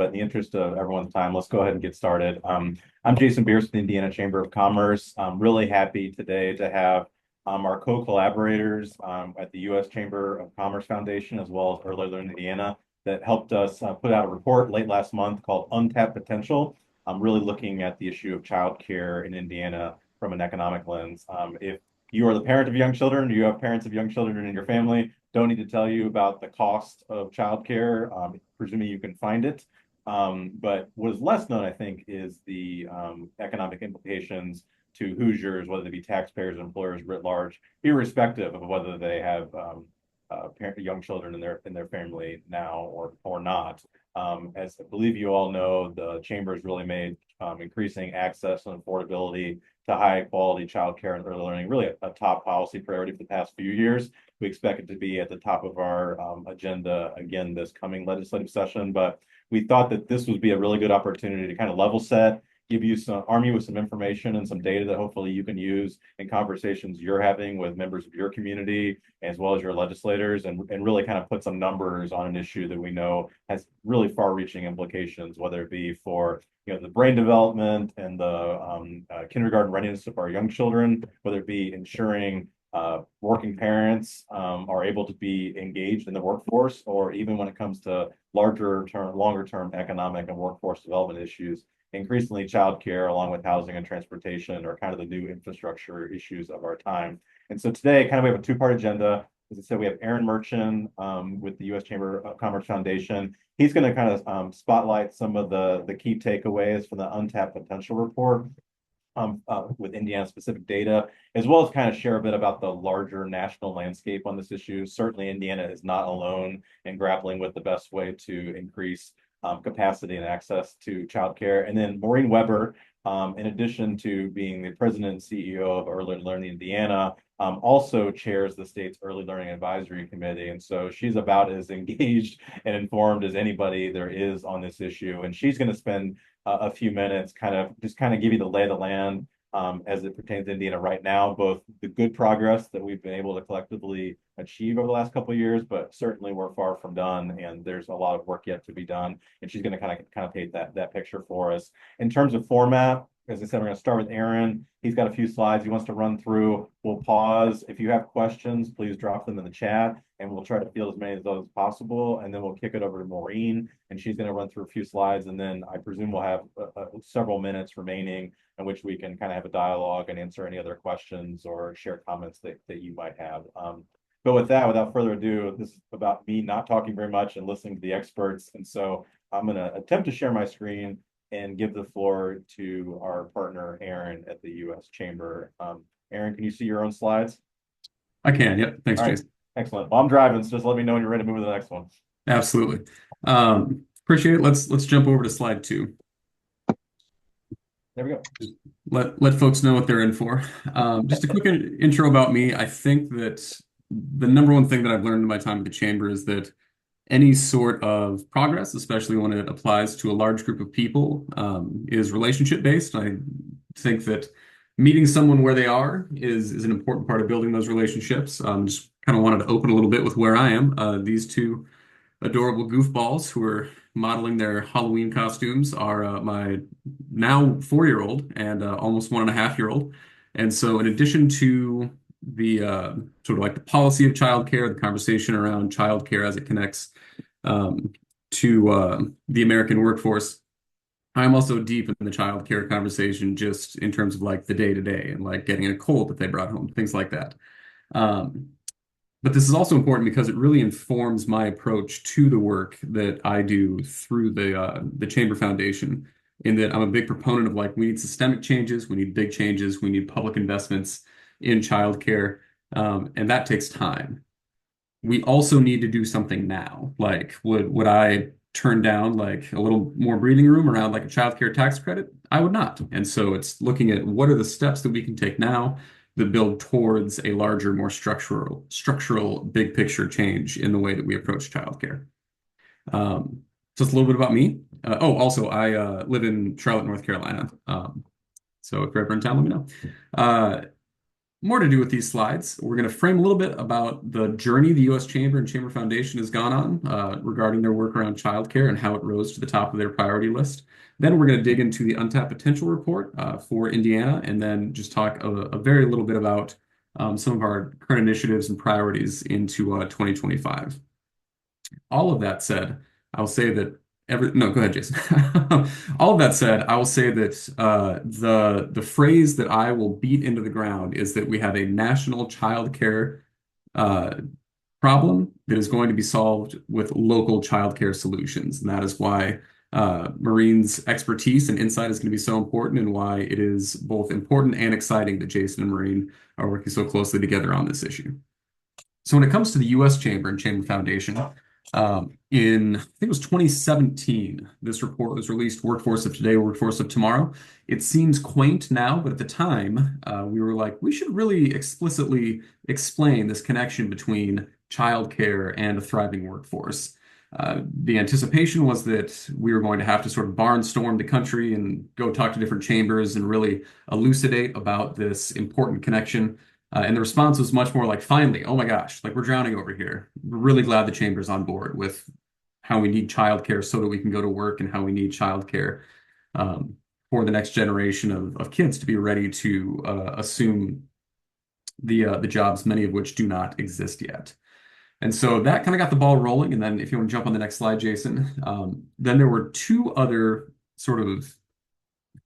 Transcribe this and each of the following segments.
but in the interest of everyone's time, let's go ahead and get started. I'm Jason Beers with the Indiana Chamber of Commerce. I'm really happy today to have our co-collaborators at the U.S. Chamber of Commerce Foundation, as well as Early Learning Indiana, that helped us put out a report late last month called Untapped Potential. I'm really looking at the issue of childcare in Indiana from an economic lens. If you are the parent of young children, you have parents of young children in your family, don't need to tell you about the cost of childcare, presuming you can find it. But what is less known, I think, is the economic implications to Hoosiers, whether they be taxpayers or employers writ large, irrespective of whether they have young children in their family now or not. As I believe you all know, the chamber has really made increasing access and affordability to high quality childcare and early learning really a top policy priority for the past few years. We expect it to be at the top of our agenda again this coming legislative session, but we thought that this would be a really good opportunity to kind of level set, give you arm you with some information and some data that hopefully you can use in conversations you're having with members of your community as well as your legislators, and really kind of put some numbers on an issue that we know has really far-reaching implications, whether it be for the brain development and the kindergarten readiness of our young children, whether it be ensuring working parents are able to be engaged in the workforce, or even when it comes to longer term economic and workforce development issues. Increasingly, childcare, along with housing and transportation, are kind of the new infrastructure issues of our time. And so today, kind of we have a two-part agenda. As I said, we have Aaron Merchant with the U.S. Chamber of Commerce Foundation. He's going to kind of spotlight some of the key takeaways from the Untapped Potential report with Indiana specific data, as well as kind of share a bit about the larger national landscape on this issue. Certainly, Indiana is not alone in grappling with the best way to increase capacity and access to childcare. And then Maureen Weber, in addition to being the president and CEO of Early Learning Indiana, also chairs the state's Early Learning Advisory Committee. And so she's about as engaged and informed as anybody there is on this issue. And she's going to spend a few minutes kind of give you the lay of the land as it pertains to Indiana right now, both the good progress that we've been able to collectively achieve over the last couple of years, but certainly we're far from done, and there's a lot of work yet to be done. And she's going to kind of paint that picture for us. In terms of format, as I said, we're going to start with Aaron. He's got a few slides he wants to run through. We'll pause. If you have questions, please drop them in the chat, and we'll try to field as many of those as possible. And then we'll kick it over to Maureen, and she's going to run through a few slides. And then I presume we'll have several minutes remaining in which we can kind of have a dialogue and answer any other questions or share comments that you might have. But with that, without further ado, this is about me not talking very much and listening to the experts. And so I'm going to attempt to share my screen and give the floor to our partner, Aaron, at the U.S. Chamber. Aaron, can you see your own slides? I can. Yep. Thanks, All right. Jason. Excellent. Well, I'm driving, so just let me know when you're ready to move to the next one. Absolutely. Appreciate it. Let's jump over to slide 2. There we go. Let folks know what they're in for. Just a quick intro about me. I think that the number one thing that I've learned in my time at the Chamber is that any sort of progress, especially when it applies to a large group of people, is relationship based. I think that meeting someone where they are is an important part of building those relationships. Just kind of wanted to open a little bit with where I am. These two adorable goofballs who are modeling their Halloween costumes are my now 4-year-old and almost 1.5-year-old. And so, in addition to the sort of like the policy of childcare, the conversation around childcare as it connects to the American workforce, I'm also deep in the childcare conversation, just in terms of like the day to day and like getting a cold that they brought home, things like that. But this is also important because it really informs my approach to the work that I do through the Chamber Foundation, in that I'm a big proponent of like we need systemic changes, we need big changes, we need public investments in childcare, and that takes time. We also need to do something now. Like, would I turn down like a little more breathing room around like a childcare tax credit? I would not. And so it's looking at what are the steps that we can take now that build towards a larger, more structural big picture change in the way that we approach childcare. Just a little bit about me. Also, I live in Charlotte, North Carolina. So if you're ever in town, let me know. more to do with these slides. We're going to frame a little bit about the journey the U.S. Chamber and Chamber Foundation has gone on regarding their work around childcare and how it rose to the top of their priority list. Then we're going to dig into the Untapped Potential report for Indiana, and then just talk a very little bit about some of our current initiatives and priorities into 2025. All of that said, I'll say that no, go ahead, Jason. All of that said, I will say that the phrase that I will beat into the ground is that we have a national childcare uh, problem that is going to be solved with local childcare solutions, and that is why Maureen's expertise and insight is going to be so important, and why it is both important and exciting that Jason and Maureen are working so closely together on this issue. So when it comes to the U.S. Chamber and Chamber Foundation, in I think it was 2017, this report was released, Workforce of Today, Workforce of Tomorrow. It seems quaint now, but at the time, we were like, we should really explicitly explain this connection between childcare and a thriving workforce. The anticipation was that we were going to have to sort of barnstorm the country and go talk to different chambers and really elucidate about this important connection. And the response was much more like, finally, oh my gosh, like we're drowning over here. We're really glad the chamber's on board with how we need childcare so that we can go to work, and how we need childcare for the next generation of kids to be ready to assume the jobs, many of which do not exist yet. And so that kind of got the ball rolling. And then if you want to jump on the next slide, Jason, then there were two other sort of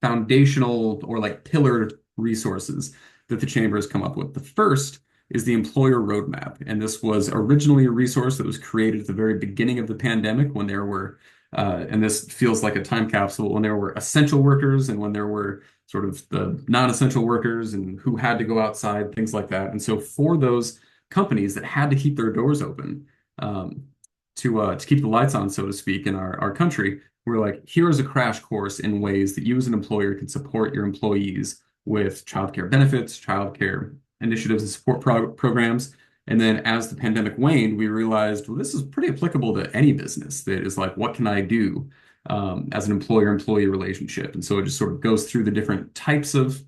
foundational or like pillar resources that the chamber has come up with. The first is the employer roadmap. And this was originally a resource that was created at the very beginning of the pandemic, when there were, and this feels like a time capsule, when there were essential workers and when there were sort of the non-essential workers and who had to go outside, things like that. And so for those companies that had to keep their doors open, to keep the lights on, so to speak, in our country, we're like, here is a crash course in ways that you as an employer can support your employees with childcare benefits, childcare initiatives and support programs. And then as the pandemic waned, we realized, well, this is pretty applicable to any business that is like, what can I do as an employer-employee relationship? And so it just sort of goes through the different types of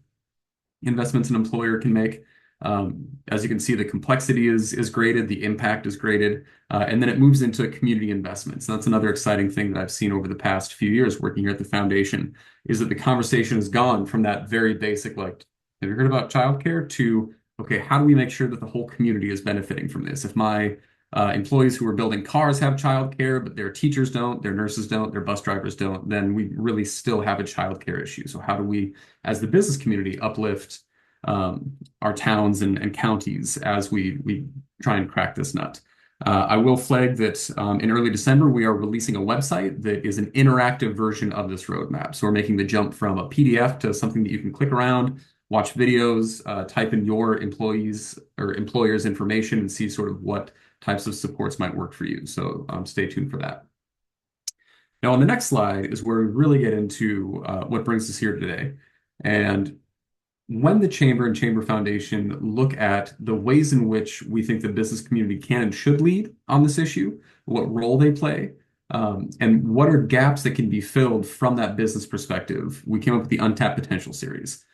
investments an employer can make. As you can see, the complexity is graded, the impact is graded, and then it moves into community investments. And that's another exciting thing that I've seen over the past few years working here at the foundation, is that the conversation has gone from that very basic, like, have you heard about childcare, to, okay, how do we make sure that the whole community is benefiting from this? If my employees who are building cars have childcare, but their teachers don't, their nurses don't, their bus drivers don't, then we really still have a childcare issue. So how do we, as the business community, uplift our towns and counties as we try and crack this nut? I will flag that in early December, we are releasing a website that is an interactive version of this roadmap. So we're making the jump from a PDF to something that you can click around, watch videos, type in your employees or employers' information, and see sort of what types of supports might work for you. So stay tuned for that. Now, on the next slide is where we really get into what brings us here today. And when the Chamber and Chamber Foundation look at the ways in which we think the business community can and should lead on this issue, what role they play, and what are gaps that can be filled from that business perspective, we came up with the Untapped Potential series.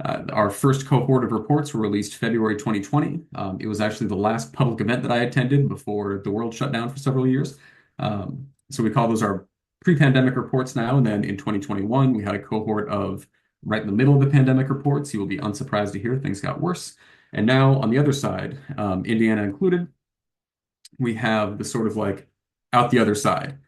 Our first cohort of reports were released February 2020. It was actually the last public event that I attended before the world shut down for several years. So we call those our pre-pandemic reports now. And then in 2021, we had a cohort of right in the middle of the pandemic reports. You will be unsurprised to hear things got worse. And now on the other side, Indiana included, we have the sort of like out the other side.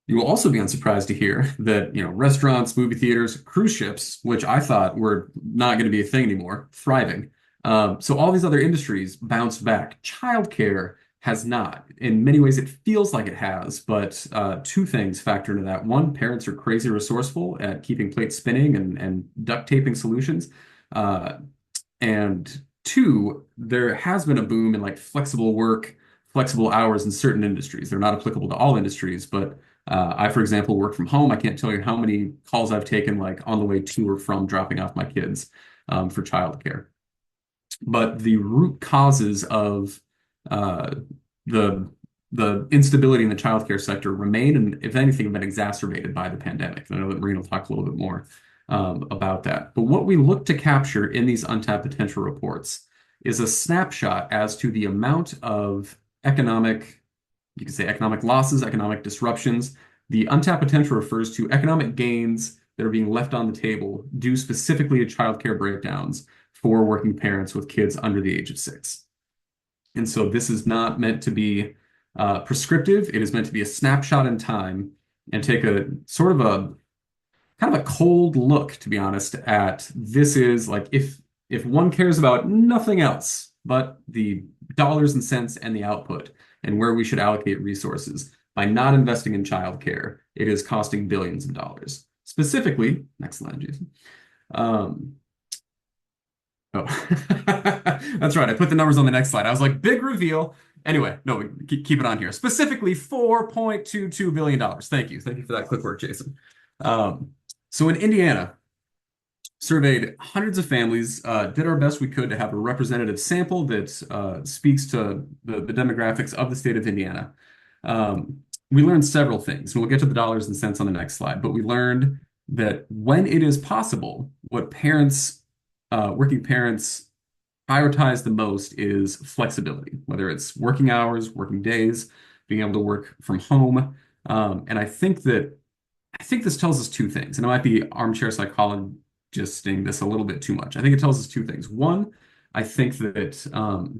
You will also be unsurprised to hear that, restaurants, movie theaters, cruise ships, which I thought were not going to be a thing anymore, thriving. So all these other industries bounced back. Childcare has not. In many ways, it feels like it has, but two things factor into that. One, parents are crazy resourceful at keeping plates spinning and duct taping solutions. And two, there has been a boom in like flexible work, flexible hours in certain industries. They're not applicable to all industries, but I, for example, work from home. I can't tell you how many calls I've taken like on the way to or from dropping off my kids for childcare. But the root causes of the instability in the childcare sector remain, and if anything, have been exacerbated by the pandemic. And I know that Maureen will talk a little bit more about that. But what we look to capture in these untapped potential reports is a snapshot as to the amount of economic, you could say economic losses, economic disruptions. The untapped potential refers to economic gains that are being left on the table due specifically to childcare breakdowns for working parents with kids under the age of 6. And so this is not meant to be prescriptive. It is meant to be a snapshot in time and take a sort of a kind of a cold look, to be honest, at this is like if one cares about nothing else but the dollars and cents and the output and where we should allocate resources by not investing in childcare, it is costing billions of dollars. Specifically, next slide, Jason. Um, oh, that's right. I put the numbers on the next slide. I was like, big reveal. Anyway, no, we keep it on here. Specifically, $4.22 billion. Thank you. Thank you for that quick work, Jason. So in Indiana, surveyed hundreds of families, did our best we could to have a representative sample that speaks to the demographics of the state of Indiana. We learned several things, and we'll get to the dollars and cents on the next slide, but we learned that when it is possible, what parents, working parents prioritize the most is flexibility, whether it's working hours, working days, being able to work from home. And I think this tells us two things, and it might be armchair psychologizing this a little bit too much. I think it tells us two things. One, I think that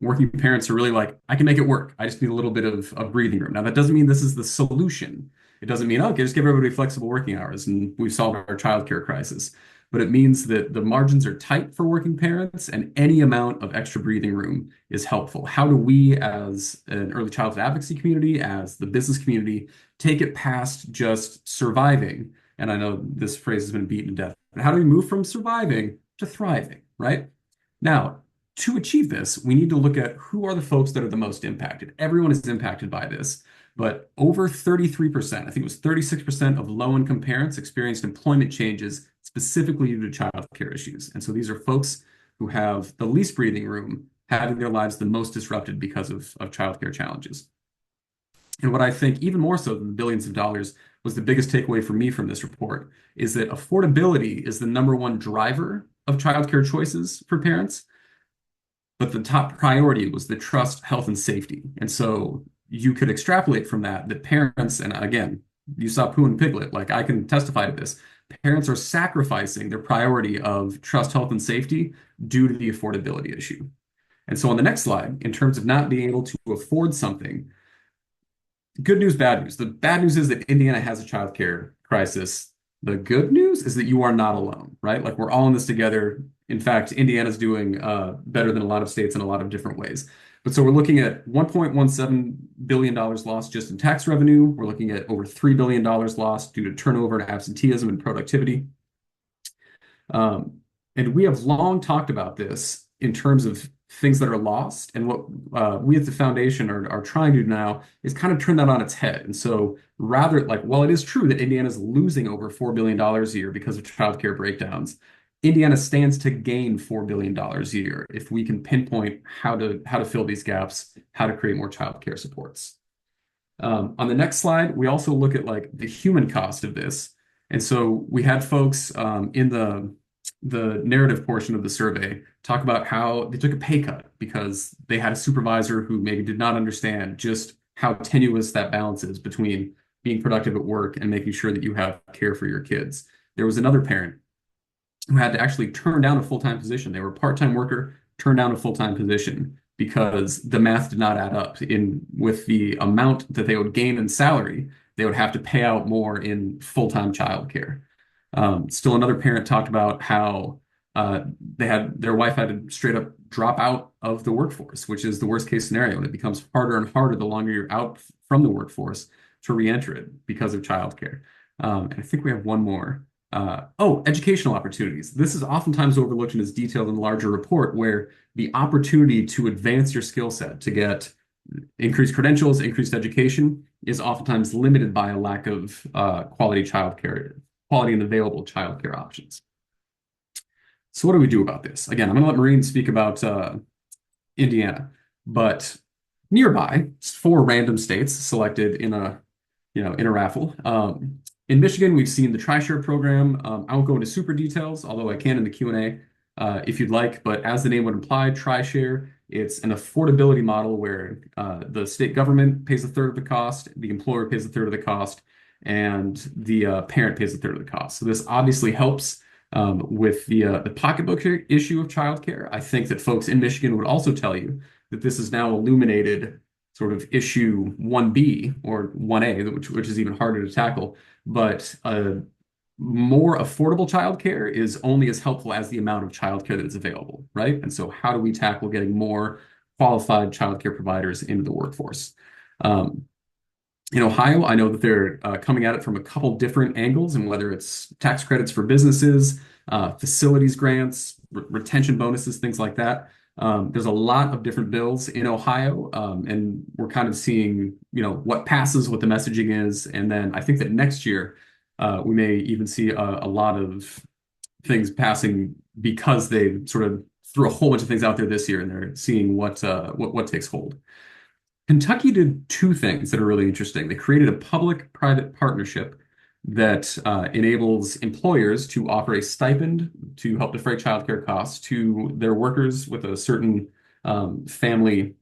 working parents are really like, I can make it work. I just need a little bit of breathing room. Now, that doesn't mean this is the solution. It doesn't mean, okay, just give everybody flexible working hours and we've solved our childcare crisis. But it means that the margins are tight for working parents and any amount of extra breathing room is helpful. How do we, as an early childhood advocacy community, as the business community, take it past just surviving? And I know this phrase has been beaten to death, but how do we move from surviving to thriving, right? Now, to achieve this, we need to look at who are the folks that are the most impacted. Everyone is impacted by this, but over 33%, I think it was 36% of low-income parents experienced employment changes specifically due to child care issues. And so these are folks who have the least breathing room, having their lives the most disrupted because of child care challenges. And what I think even more so than the billions of dollars was the biggest takeaway for me from this report is that affordability is the number one driver of childcare choices for parents. But the top priority was the trust, health, and safety. And so you could extrapolate from that parents, and again, you saw Pooh and Piglet, like I can testify to this, parents are sacrificing their priority of trust, health, and safety due to the affordability issue. And so on the next slide, in terms of not being able to afford something, good news, bad news. The bad news is that Indiana has a childcare crisis. The good news is that you are not alone, right? Like we're all in this together. In fact, Indiana's doing better than a lot of states in a lot of different ways. But so we're looking at $1.17 billion lost just in tax revenue. We're looking at over $3 billion lost due to turnover and absenteeism and productivity. And we have long talked about this in terms of things that are lost. And what we at the foundation are trying to do now is kind of turn that on its head. And so rather like, while it is true that Indiana is losing over $4 billion a year because of childcare breakdowns, Indiana stands to gain $4 billion a year if we can pinpoint how to fill these gaps, how to create more childcare supports. On the next slide, we also look at like the human cost of this. And so we had folks in the narrative portion of the survey talk about how they took a pay cut because they had a supervisor who maybe did not understand just how tenuous that balance is between being productive at work and making sure that you have care for your kids. There was another parent who had to actually turn down a full-time position. They were a part-time worker, turned down a full-time position because the math did not add up with the amount that they would gain in salary. They would have to pay out more in full-time childcare. Still another parent talked about how their wife had to straight up drop out of the workforce, which is the worst case scenario. And it becomes harder and harder the longer you're out from the workforce to re-enter it because of childcare. And I think we have one more. Educational opportunities. This is oftentimes overlooked and is detailed in the larger report where the opportunity to advance your skill set, to get increased credentials, increased education is oftentimes limited by a lack of quality and available childcare options. So what do we do about this? Again, I'm going to let Maureen speak about Indiana, but nearby, 4 random states selected in a raffle. In Michigan, we've seen the TriShare program. I won't go into super details, although I can in the Q&A if you'd like. But as the name would imply, TriShare, it's an affordability model where the state government pays a third of the cost, the employer pays a third of the cost, and the parent pays a third of the cost. So this obviously helps with the pocketbook issue of childcare. I think that folks in Michigan would also tell you that this is now illuminated sort of issue 1B or 1A, which is even harder to tackle. But more affordable childcare is only as helpful as the amount of childcare that is available, right? And so, how do we tackle getting more qualified childcare providers into the workforce? Um, in Ohio, I know that they're coming at it from a couple different angles, and whether it's tax credits for businesses, facilities grants, retention bonuses, things like that. There's a lot of different bills in Ohio, and we're kind of seeing, what passes, what the messaging is, and then I think that next year we may even see a lot of things passing because they sort of threw a whole bunch of things out there this year, and they're seeing what takes hold. Kentucky did two things that are really interesting. They created a public-private partnership that enables employers to offer a stipend to help defray childcare costs to their workers with a certain family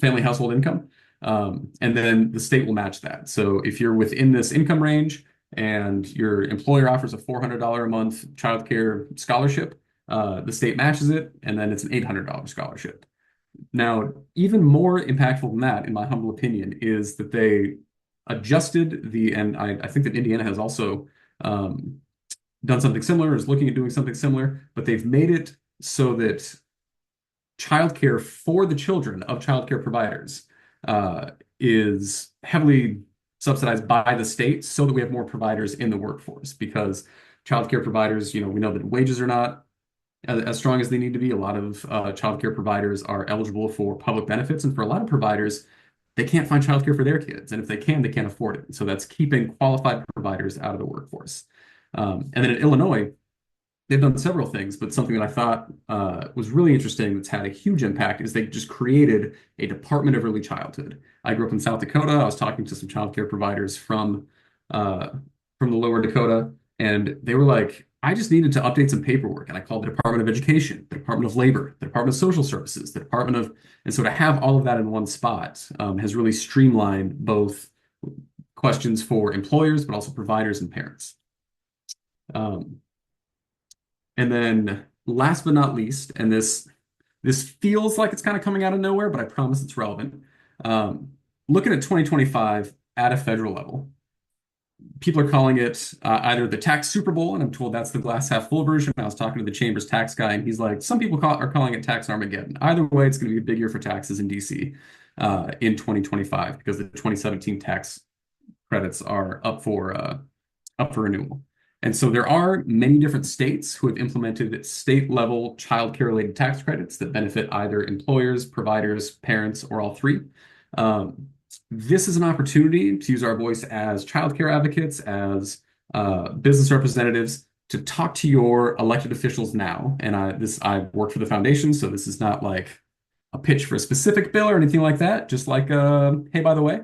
household income. And then the state will match that. So if you're within this income range and your employer offers a $400 a month childcare scholarship, the state matches it, and then it's an $800 scholarship. Now, even more impactful than that, in my humble opinion, is that they adjusted and I think that Indiana has also um, done something similar, is looking at doing something similar, but they've made it so that childcare for the children of childcare providers is heavily subsidized by the state so that we have more providers in the workforce because childcare providers, we know that wages are not as strong as they need to be. A lot of childcare providers are eligible for public benefits, and for a lot of providers, they can't find childcare for their kids, and if they can, they can't afford it. So that's keeping qualified providers out of the workforce. And then in Illinois, they've done several things, but something that I thought was really interesting that's had a huge impact is they just created a Department of Early Childhood. I grew up in South Dakota. I was talking to some childcare providers uh, from the lower Dakota, and they were like, I just needed to update some paperwork. And I called the Department of Education, the Department of Labor, the Department of Social Services, the Department of, and so to have all of that in one spot has really streamlined both questions for employers, but also providers and parents. Um, and then last but not least, and this feels like it's kind of coming out of nowhere, but I promise it's relevant. Um, Looking at 2025 at a federal level, people are calling it either the tax Super Bowl, and I'm told that's the glass half full version. I was talking to the Chamber's tax guy, and he's like, some people are calling it tax Armageddon. Either way, it's going to be a big year for taxes in DC in 2025 because the 2017 tax credits are up for renewal. And so there are many different states who have implemented state level childcare related tax credits that benefit either employers, providers, parents, or all three. Um, this is an opportunity to use our voice as childcare advocates, as business representatives, to talk to your elected officials now. And I work for the foundation, so this is not like a pitch for a specific bill or anything like that. Just like, hey, by the way,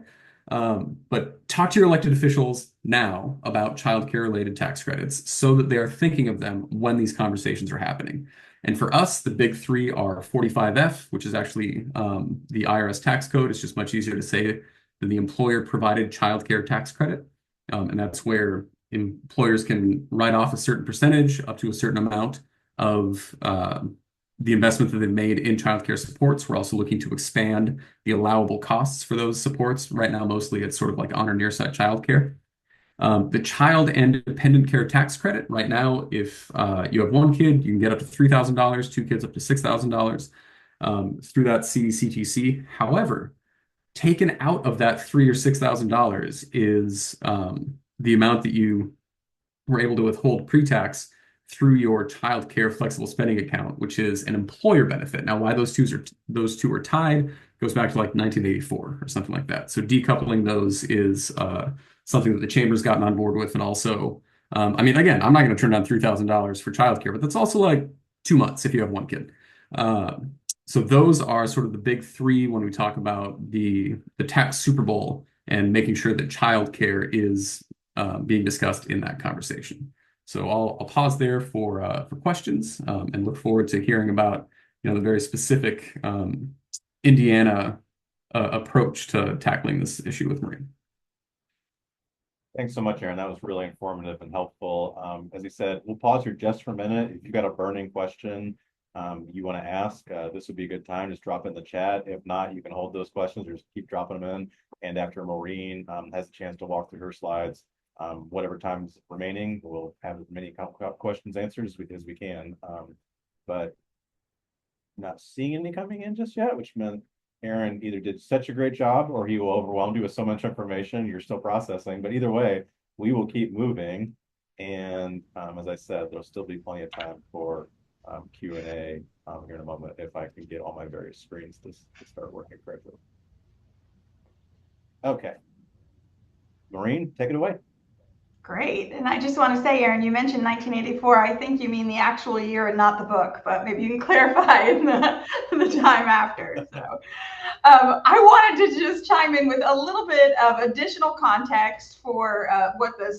but talk to your elected officials now about childcare related tax credits so that they are thinking of them when these conversations are happening. And for us, the big three are 45F, which is actually the IRS tax code. It's just much easier to say than the employer provided childcare tax credit. And that's where employers can write off a certain percentage up to a certain amount of the investment that they've made in childcare supports. We're also looking to expand the allowable costs for those supports. Right now, mostly it's sort of like on or near site childcare. The child and dependent care tax credit. Right now, if you have one kid, you can get up to $3,000, two kids up to $6,000 through that CDCTC. However, taken out of that $3,000 or $6,000 is the amount that you were able to withhold pre-tax through your child care flexible spending account, which is an employer benefit. Now, why those two are tied goes back to like 1984 or something like that. So decoupling those is something that the chamber's gotten on board with, and also, I mean, again, I'm not going to turn down $3,000 for childcare, but that's also like 2 months if you have one kid. So those are sort of the big three when we talk about the tax Super Bowl and making sure that childcare is being discussed in that conversation. So I'll pause there for questions and look forward to hearing about the very specific Indiana approach to tackling this issue with Marine. Thanks so much, Aaron. That was really informative and helpful. As you said, we'll pause here just for a minute. If you've got a burning question you want to ask, this would be a good time. Just drop it in the chat. If not, you can hold those questions or just keep dropping them in. And after Maureen has a chance to walk through her slides, whatever time is remaining, we'll have as many questions answered as we can. But not seeing any coming in just yet, which meant Aaron either did such a great job or he will overwhelm you with so much information you're still processing. But either way, we will keep moving. And as I said, there'll still be plenty of time for Q&A here in a moment if I can get all my various screens to start working correctly. Okay. Maureen, take it away. Great. And I just want to say, Aaron, you mentioned 1984. I think you mean the actual year and not the book, but maybe you can clarify in the time after. So I wanted to just chime in with a little bit of additional context for what the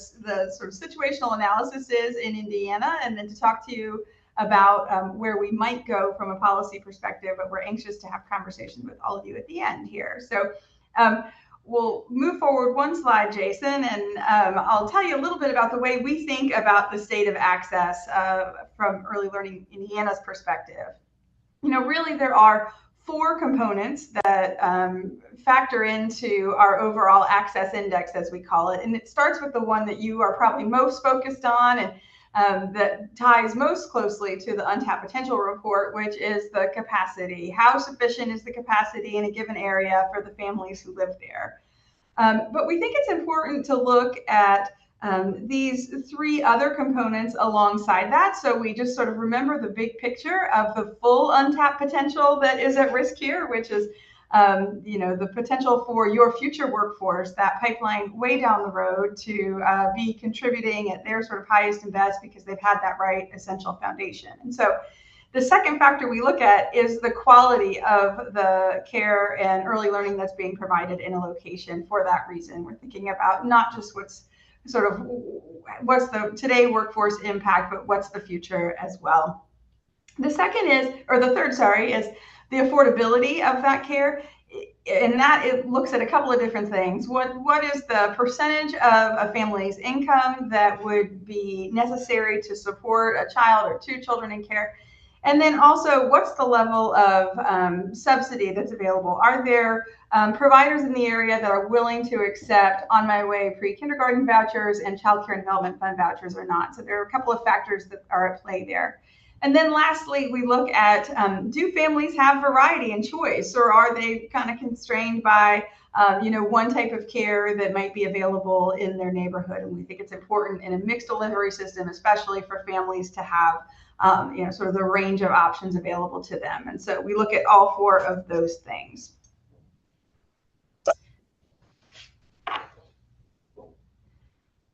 sort of situational analysis is in Indiana, and then to talk to you about where we might go from a policy perspective, but we're anxious to have conversations with all of you at the end here. So we'll move forward one slide, Jason, and I'll tell you a little bit about the way we think about the state of access from Early Learning Indiana's perspective. Really there are 4 components that factor into our overall access index, as we call it. And it starts with the one that you are probably most focused on and that ties most closely to the Untapped Potential report, which is the capacity. How sufficient is the capacity in a given area for the families who live there? But we think it's important to look at these 3 other components alongside that. So we just sort of remember the big picture of the full untapped potential that is at risk here, which is the potential for your future workforce, that pipeline way down the road to be contributing at their sort of highest and best because they've had that right essential foundation. And so the second factor we look at is the quality of the care and early learning that's being provided in a location. For that reason, we're thinking about not just what's the today workforce impact, but what's the future as well. The third is the affordability of that care, and that it looks at a couple of different things. What is the percentage of a family's income that would be necessary to support a child or 2 children in care? And then also, what's the level of subsidy that's available? Are there providers in the area that are willing to accept On My Way pre-kindergarten vouchers and Child Care and Development Fund vouchers or not? So there are a couple of factors that are at play there. And then lastly, we look at, do families have variety and choice, or are they kind of constrained by, one type of care that might be available in their neighborhood? And we think it's important in a mixed delivery system, especially for families, to have, sort of the range of options available to them. And so we look at all 4 of those things.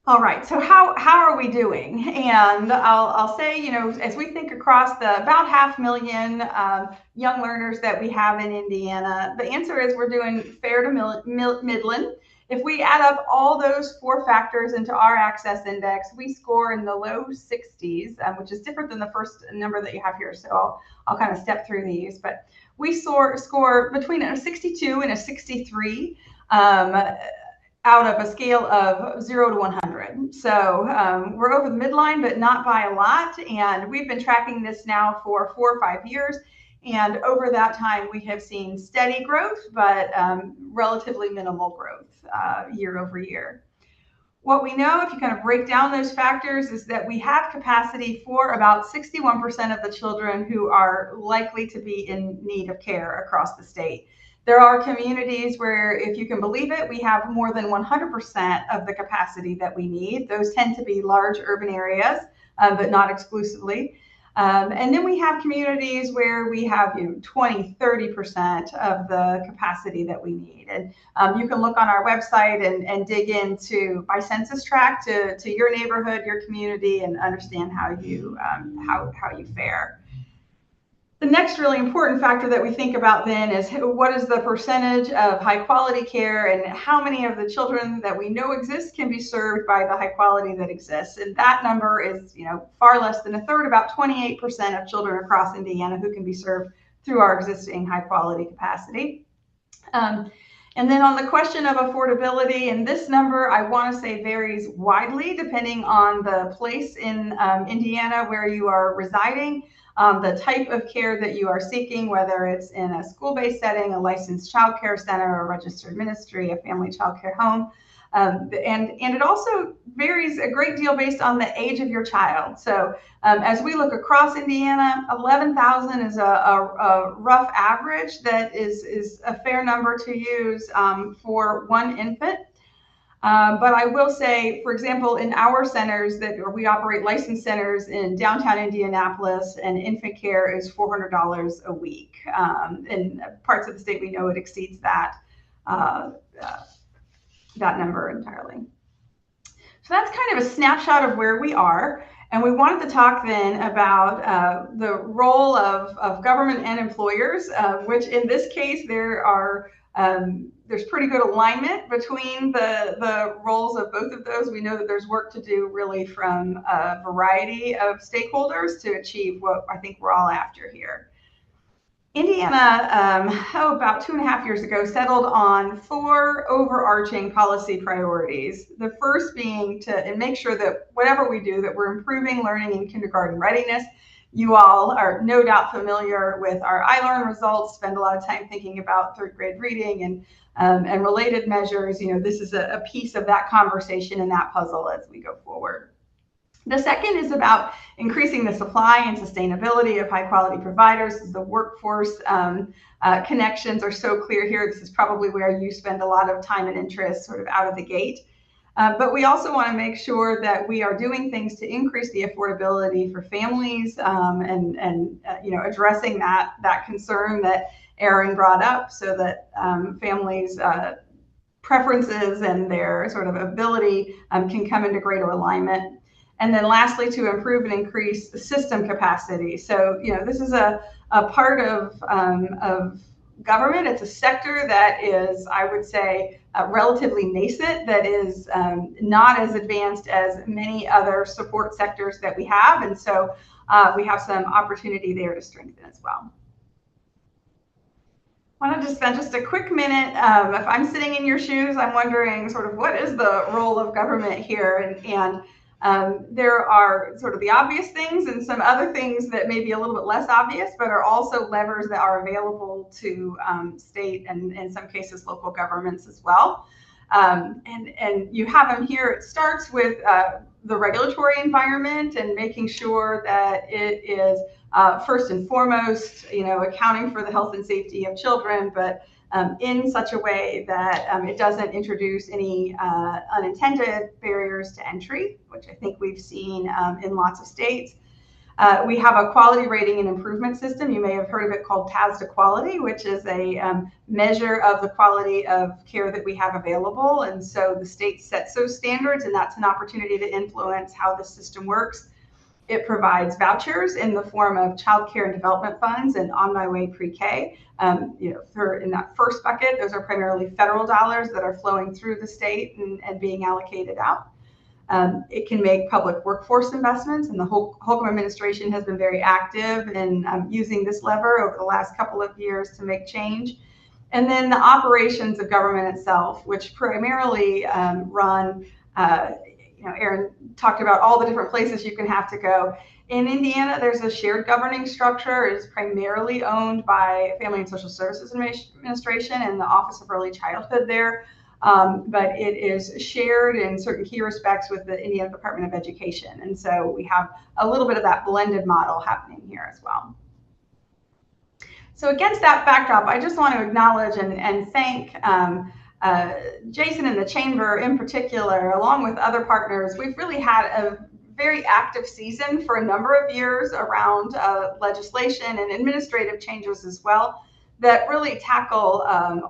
All right, so how are we doing? And I'll say, as we think across the about 500,000 young learners that we have in Indiana, the answer is we're doing fair to middling. If we add up all those 4 factors into our access index, we score in the low 60s, which is different than the first number that you have here. So I'll kind of step through these, but we score between a 62 and a 63. Out of a scale of 0 to 100. So we're over the midline, but not by a lot. And we've been tracking this now for 4 or 5 years. And over that time, we have seen steady growth, but relatively minimal growth year over year. What we know, if you kind of break down those factors, is that we have capacity for about 61% of the children who are likely to be in need of care across the state. There are communities where, if you can believe it, we have more than 100% of the capacity that we need. Those tend to be large urban areas, but not exclusively. And then we have communities where we have 20, 30% of the capacity that we need. And you can look on our website and dig into by census tract to your neighborhood, your community, and understand how you fare. The next really important factor that we think about then is what is the percentage of high quality care, and how many of the children that we know exist can be served by the high quality that exists. And that number is, far less than a third, about 28% of children across Indiana who can be served through our existing high quality capacity. And then on the question of affordability, and this number I want to say varies widely depending on the place in Indiana where you are residing, the type of care that you are seeking, whether it's in a school-based setting, a licensed child care center, a registered ministry, a family child care home. And it also varies a great deal based on the age of your child. So as we look across Indiana, 11,000 is a rough average that is a fair number to use for one infant. But I will say, for example, in our centers we operate licensed centers in downtown Indianapolis, and infant care is $400 a week. In parts of the state, we know it exceeds that number entirely. So that's kind of a snapshot of where we are. And we wanted to talk then about the role of government and employers, which in this case, there's pretty good alignment between the roles of both of those. We know that there's work to do really from a variety of stakeholders to achieve what I think we're all after here. Indiana, about 2.5 years ago, settled on 4 overarching policy priorities. The first being to make sure that whatever we do, that we're improving learning and kindergarten readiness. You all are no doubt familiar with our iLearn results, spend a lot of time thinking about 3rd grade reading and related measures. This is a piece of that conversation and that puzzle as we go forward. The second is about increasing the supply and sustainability of high quality providers. The workforce connections are so clear here. This is probably where you spend a lot of time and interest sort of out of the gate. But we also want to make sure that we are doing things to increase the affordability for families and addressing that concern that Erin brought up, so that families' preferences and their sort of ability can come into greater alignment. And then lastly, to improve and increase the system capacity. So, this is a part of government. It's a sector that is, I would say, relatively nascent, that is not as advanced as many other support sectors that we have. And so we have some opportunity there to strengthen as well. I want to just spend just a quick minute. If I'm sitting in your shoes, I'm wondering sort of what is the role of government here? And there are sort of the obvious things and some other things that may be a little bit less obvious, but are also levers that are available to state and in some cases local governments as well. And you have them here. It starts with the regulatory environment and making sure that it is first and foremost, accounting for the health and safety of children, but in such a way that it doesn't introduce any unintended barriers to entry, which I think we've seen in lots of states. We have a quality rating and improvement system. You may have heard of it, called TAS to Quality, which is a measure of the quality of care that we have available. And so the state sets those standards, and that's an opportunity to influence how the system works. It provides vouchers in the form of child care and development funds and On My Way pre-K. In that first bucket, those are primarily federal dollars that are flowing through the state and being allocated out. It can make public workforce investments, and the Holcomb administration has been very active in using this lever over the last couple of years to make change. And then the operations of government itself, which primarily run Erin talked about all the different places you can have to go. In Indiana, there's a shared governing structure. It is primarily owned by Family and Social Services Administration and the Office of Early Childhood there. But it is shared in certain key respects with the Indiana Department of Education. And so we have a little bit of that blended model happening here as well. So against that backdrop, I just want to acknowledge and thank Jason and the Chamber in particular, along with other partners. We've really had a very active season for a number of years around legislation and administrative changes as well that really tackle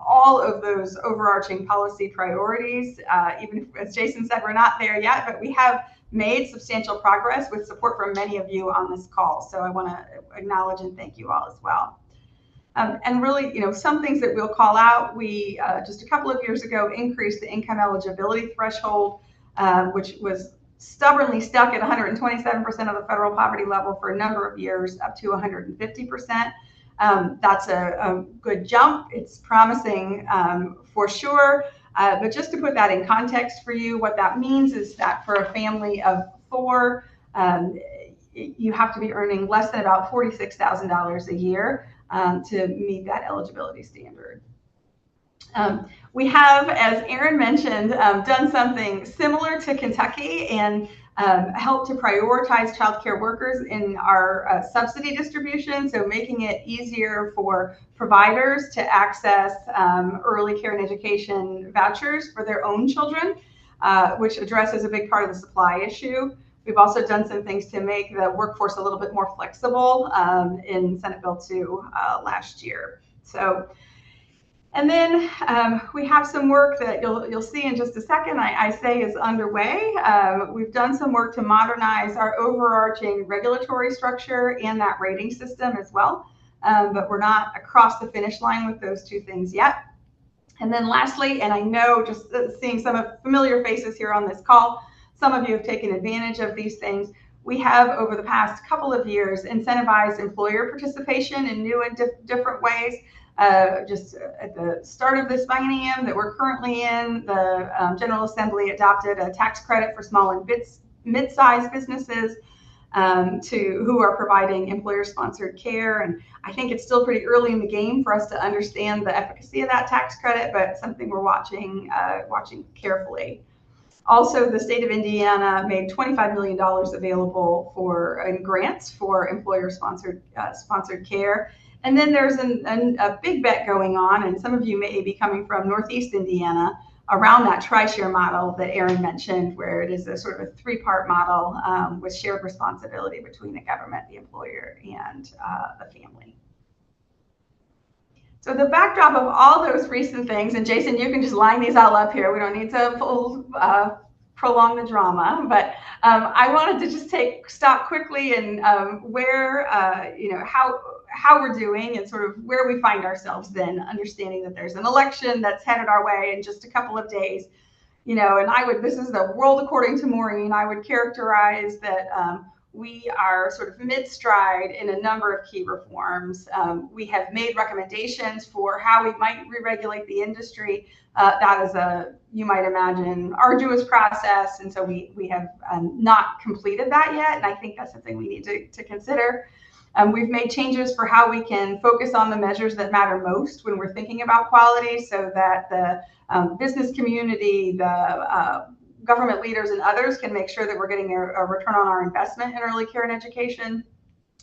all of those overarching policy priorities. Even if, as Jason said, we're not there yet, but we have made substantial progress with support from many of you on this call. So I want to acknowledge and thank you all as well. And really, some things that we'll call out, we just a couple of years ago increased the income eligibility threshold, which was stubbornly stuck at 127% of the federal poverty level for a number of years, up to 150%. That's a good jump. It's promising for sure. But just to put that in context for you, what that means is that for a family of 4, you have to be earning less than about $46,000 a year to meet that eligibility standard. We have, as Aaron mentioned, done something similar to Kentucky and helped to prioritize childcare workers in our subsidy distribution, so making it easier for providers to access early care and education vouchers for their own children, which addresses a big part of the supply issue. We've also done some things to make the workforce a little bit more flexible in Senate Bill 2 last year. And then we have some work that you'll see in just a second, I say is underway. We've done some work to modernize our overarching regulatory structure and that rating system as well, but we're not across the finish line with those two things yet. And then lastly, and I know just seeing some of familiar faces here on this call, some of you have taken advantage of these things. We have, over the past couple of years, incentivized employer participation in new and different ways. Just at the start of this biennium that we're currently in, the General Assembly adopted a tax credit for small and mid-sized businesses who are providing employer-sponsored care. And I think it's still pretty early in the game for us to understand the efficacy of that tax credit, but something we're watching carefully. Also, the state of Indiana made $25 million available in grants for employer-sponsored care. And then there's a big bet going on, and some of you may be coming from Northeast Indiana, around that tri-share model that Aaron mentioned, where it is a sort of a 3-part model with shared responsibility between the government, the employer, and the family. So the backdrop of all those recent things, and Jason, you can just line these all up here. We don't need to prolong the drama, but I wanted to just stop quickly and where, how we're doing and sort of where we find ourselves then, understanding that there's an election that's headed our way in just a couple of days. And this is the world according to Maureen. I would characterize that we are sort of mid-stride in a number of key reforms. We have made recommendations for how we might re-regulate the industry. That is you might imagine, arduous process. And so we have not completed that yet. And I think that's something we need to consider. We've made changes for how we can focus on the measures that matter most when we're thinking about quality, so that the business community, the government leaders, and others can make sure that we're getting a return on our investment in early care and education.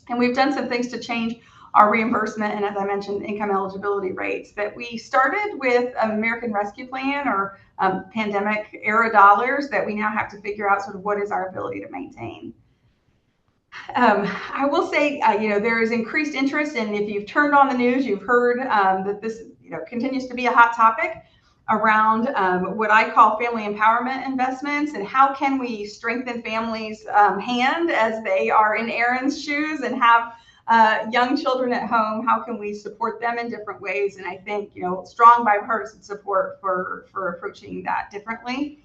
And we've done some things to change our reimbursement and, as I mentioned, income eligibility rates that we started with American Rescue Plan or pandemic era dollars that we now have to figure out sort of what is our ability to maintain. I will say, there is increased interest, and if you've turned on the news, you've heard that this, continues to be a hot topic around what I call family empowerment investments, and how can we strengthen families' hand as they are in Aaron's shoes and have young children at home. How can we support them in different ways? And I think, strong bipartisan support for approaching that differently.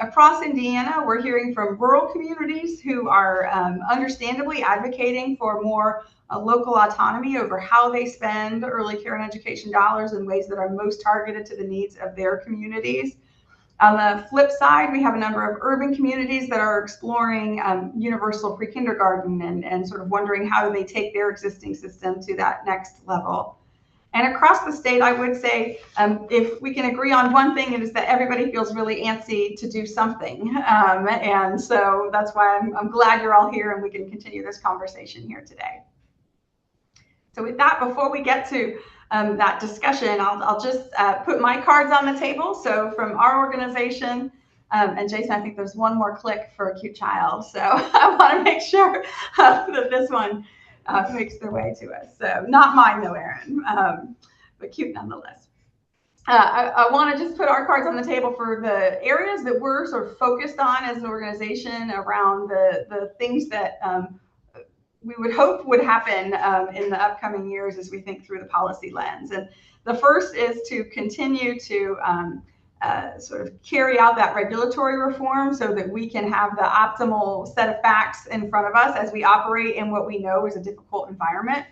Across Indiana, we're hearing from rural communities who are understandably advocating for more local autonomy over how they spend early care and education dollars in ways that are most targeted to the needs of their communities. On the flip side, we have a number of urban communities that are exploring universal pre-kindergarten and sort of wondering how do they take their existing system to that next level. And across the state, I would say, if we can agree on one thing, it is that everybody feels really antsy to do something. And so that's why I'm glad you're all here and we can continue this conversation here today. So with that, before we get to that discussion, I'll just put my cards on the table. So from our organization, and Jason, I think there's one more click for a cute child. So I want to make sure that this one makes their way to us. So not mine though, Aaron, but cute nonetheless. I want to just put our cards on the table for the areas that we're sort of focused on as an organization around the things that we would hope would happen in the upcoming years as we think through the policy lens. And the first is to continue to sort of carry out that regulatory reform so that we can have the optimal set of facts in front of us as we operate in what we know is a difficult environment.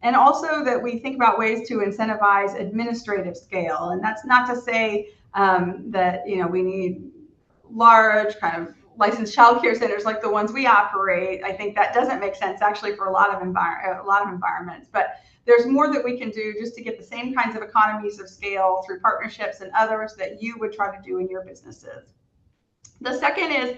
And also that we think about ways to incentivize administrative scale. And that's not to say that we need large kind of licensed childcare centers like the ones we operate. I think that doesn't make sense actually for a lot of environments. But there's more that we can do just to get the same kinds of economies of scale through partnerships and others that you would try to do in your businesses. The second is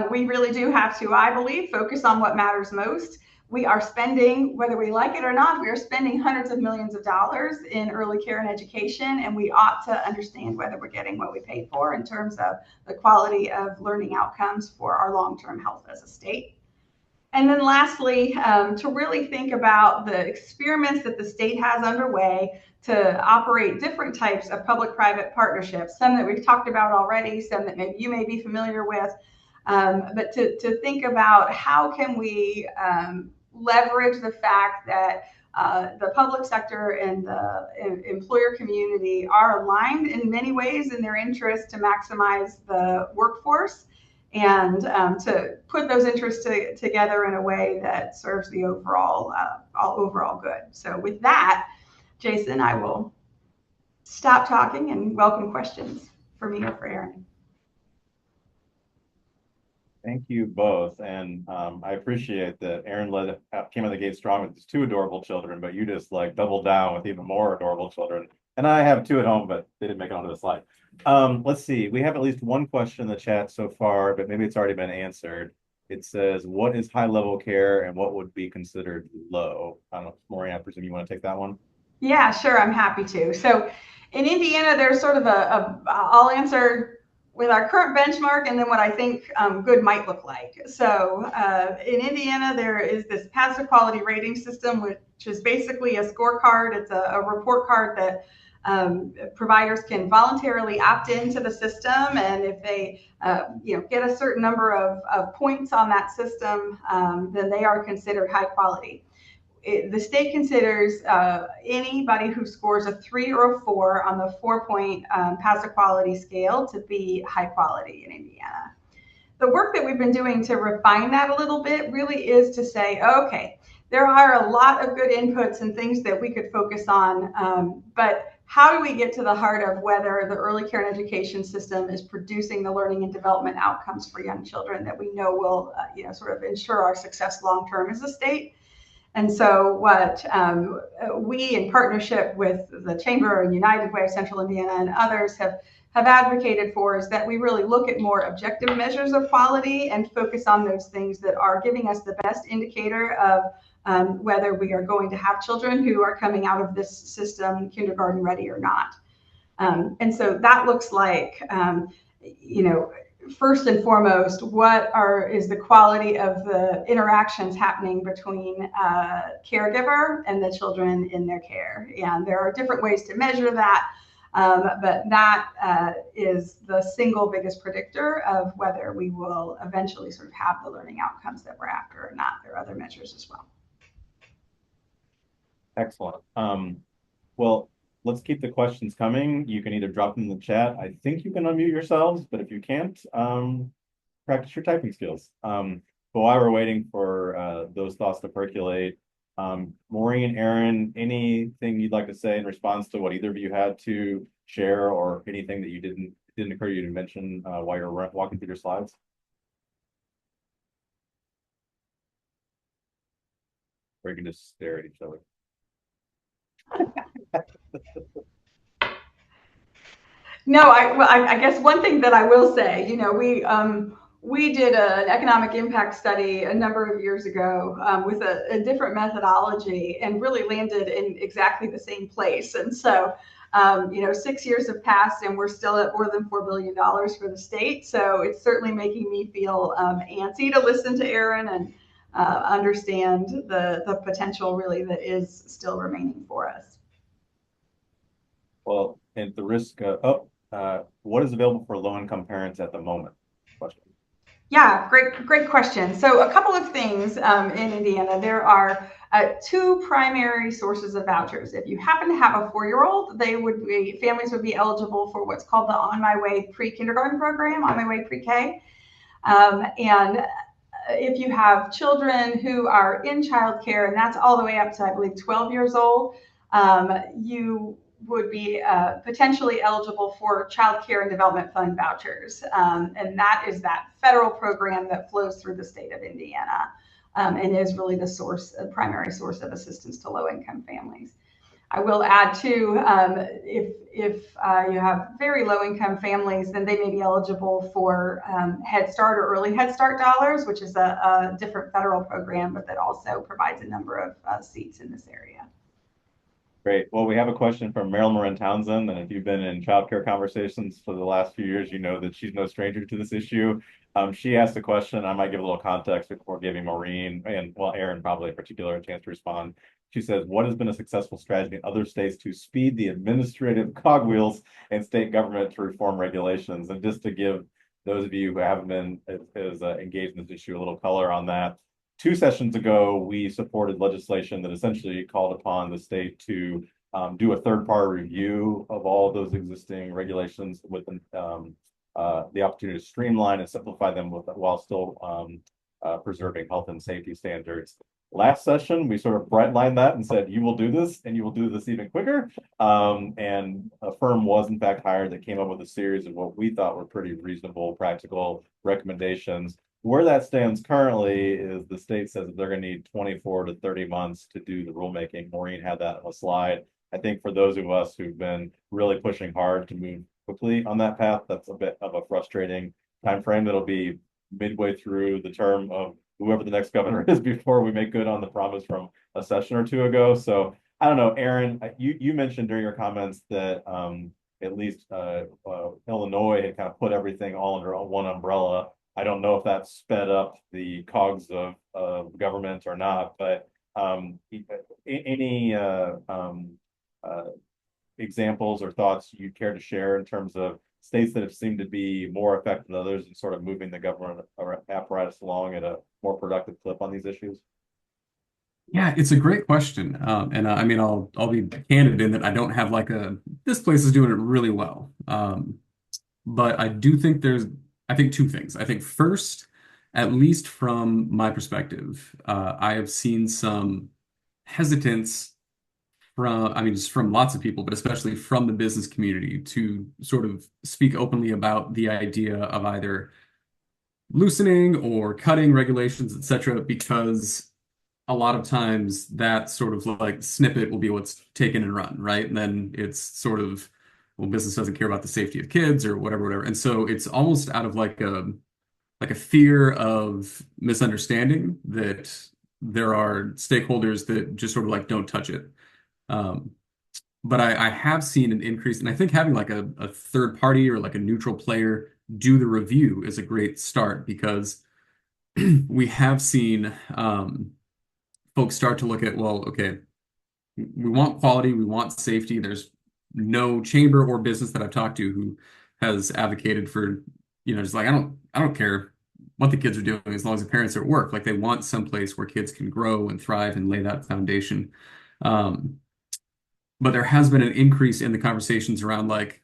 we really do have to, I believe, focus on what matters most. We are spending, whether we like it or not, we are spending hundreds of millions of dollars in early care and education, and we ought to understand whether we're getting what we paid for in terms of the quality of learning outcomes for our long-term health as a state. And then lastly, to really think about the experiments that the state has underway to operate different types of public-private partnerships, some that we've talked about already, some that maybe you may be familiar with, but to think about how can we leverage the fact that the public sector and the employer community are aligned in many ways in their interest to maximize the workforce and to put those interests together in a way that serves the overall good. So with that, Jason, I will stop talking and welcome questions for me or for Erin. Thank you both. And I appreciate that Erin came out of the gate strong with his two adorable children, but you just like doubled down with even more adorable children. And I have two at home, but they didn't make it onto the slide. Let's see. We have at least one question in the chat so far, but maybe it's already been answered. It says, what is high level care and what would be considered low? I don't know, Maureen, I presume you want to take that one? Yeah, sure. I'm happy to. So in Indiana, there's sort of I'll answer with our current benchmark and then what I think good might look like. So in Indiana, there is this paths to quality rating system, which is basically a scorecard. It's a report card that providers can voluntarily opt into the system, and if they get a certain number of points on that system, then they are considered high quality. The state considers anybody who scores a 3 or a 4 on the 4-point paths to quality scale to be high quality in Indiana. The work that we've been doing to refine that a little bit really is to say, okay, there are a lot of good inputs and things that we could focus on, but how do we get to the heart of whether the early care and education system is producing the learning and development outcomes for young children that we know will sort of ensure our success long term as a state? And so what we, in partnership with the Chamber and United Way of Central Indiana and others, have advocated for is that we really look at more objective measures of quality and focus on those things that are giving us the best indicator of whether we are going to have children who are coming out of this system kindergarten ready or not. And so that looks like, first and foremost, is the quality of the interactions happening between caregiver and the children in their care. And there are different ways to measure that, but that is the single biggest predictor of whether we will eventually sort of have the learning outcomes that we're after or not. There are other measures as well. Excellent. Well, let's keep the questions coming. You can either drop them in the chat. I think you can unmute yourselves, but if you can't, practice your typing skills. But while we're waiting for those thoughts to percolate, Maureen, Erin, anything you'd like to say in response to what either of you had to share, or anything that you didn't occur to you to mention while you're walking through your slides? Or you can just stare at each other. No, I guess one thing that I will say, we did an economic impact study a number of years ago with a different methodology and really landed in exactly the same place. And so, 6 years have passed and we're still at more than $4 billion for the state. So it's certainly making me feel antsy to listen to Erin and understand the potential really that is still remaining for us. Well, and the risk, what is available for low-income parents at the moment? Question. Yeah, great question. So a couple of things in Indiana. There are two primary sources of vouchers. If you happen to have a 4-year-old, families would be eligible for what's called the On My Way pre-kindergarten program, On My Way pre-K. And if you have children who are in childcare, and that's all the way up to, I believe, 12 years old, you would be potentially eligible for Child Care and Development Fund vouchers. And that is that federal program that flows through the state of Indiana and is really the primary source of assistance to low-income families. I will add too, if you have very low income families, then they may be eligible for Head Start or Early Head Start dollars, which is a different federal program, but that also provides a number of seats in this area. Great. Well, we have a question from Marilyn Moran Townsend, and if you've been in childcare conversations for the last few years, you know that she's no stranger to this issue. She asked a question. I might give a little context before giving Maureen and, well, Aaron probably in particular a chance to respond. She says, what has been a successful strategy in other states to speed the administrative cogwheels in state government to reform regulations? And just to give those of you who haven't been as engaged in this issue a little color on that, 2 sessions ago, we supported legislation that essentially called upon the state to do a third-party review of all of those existing regulations with the opportunity to streamline and simplify them while still preserving health and safety standards. Last session, we sort of brightlined that and said, you will do this and you will do this even quicker. And a firm was in fact hired that came up with a series of what we thought were pretty reasonable, practical recommendations. Where that stands currently is the state says that they're going to need 24 to 30 months to do the rulemaking. Maureen had that on a slide. I think for those of us who've been really pushing hard to move quickly on that path, that's a bit of a frustrating time frame. That'll be midway through the term of whoever the next governor is before we make good on the promise from a session or two ago. So I don't know, Aaron, you mentioned during your comments that at least Illinois had kind of put everything all under one umbrella. I don't know if that sped up the cogs of government or not, but any examples or thoughts you'd care to share in terms of states that have seemed to be more effective than others in sort of moving the government apparatus along at a more productive clip on these issues? Yeah, it's a great question. And I mean, I'll be candid in that I don't have like this place is doing it really well. But I do think I think two things. I think first, at least from my perspective, I have seen some hesitance I mean, just from lots of people, but especially from the business community to sort of speak openly about the idea of either loosening or cutting regulations, et cetera, because a lot of times that sort of like snippet will be what's taken and run, right? And then it's sort of, well, business doesn't care about the safety of kids or whatever. And so it's almost out of like a fear of misunderstanding that there are stakeholders that just sort of like don't touch it. But I have seen an increase, and I think having like a third party or like a neutral player do the review is a great start because we have seen folks start to look at, well, okay, we want quality, we want safety. There's no chamber or business that I've talked to who has advocated for, just like I don't care what the kids are doing as long as the parents are at work. Like they want some place where kids can grow and thrive and lay that foundation. But there has been an increase in the conversations around like,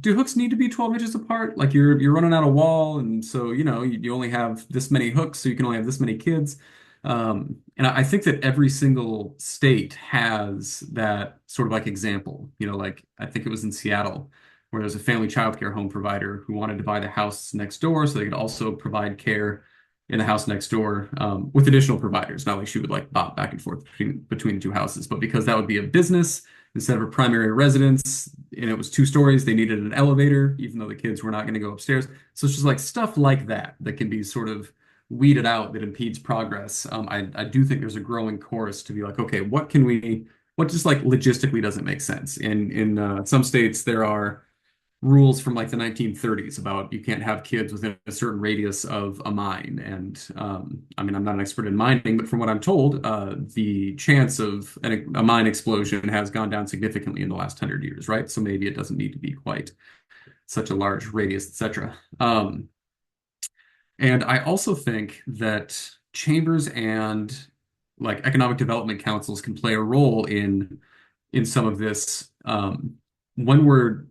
do hooks need to be 12 inches apart? Like you're running out of wall, and so you only have this many hooks, so you can only have this many kids. And I think that every single state has that sort of like example. Like I think it was in Seattle where there's a family childcare home provider who wanted to buy the house next door so they could also provide care in the house next door with additional providers. Not like she would like bob back and forth between the two houses, but because that would be a business instead of a primary residence, and it was 2 stories, they needed an elevator, even though the kids were not going to go upstairs. So it's just like stuff like that that can be sort of weeded out that impedes progress. I do think there's a growing chorus to be like, okay, what just like logistically doesn't make sense? In some states, there are rules from like the 1930s about you can't have kids within a certain radius of a mine. And I mean, I'm not an expert in mining, but from what I'm told, the chance of a mine explosion has gone down significantly in the last 100 years, right? So maybe it doesn't need to be quite such a large radius, etc. And I also think that chambers and like economic development councils can play a role in some of this when we're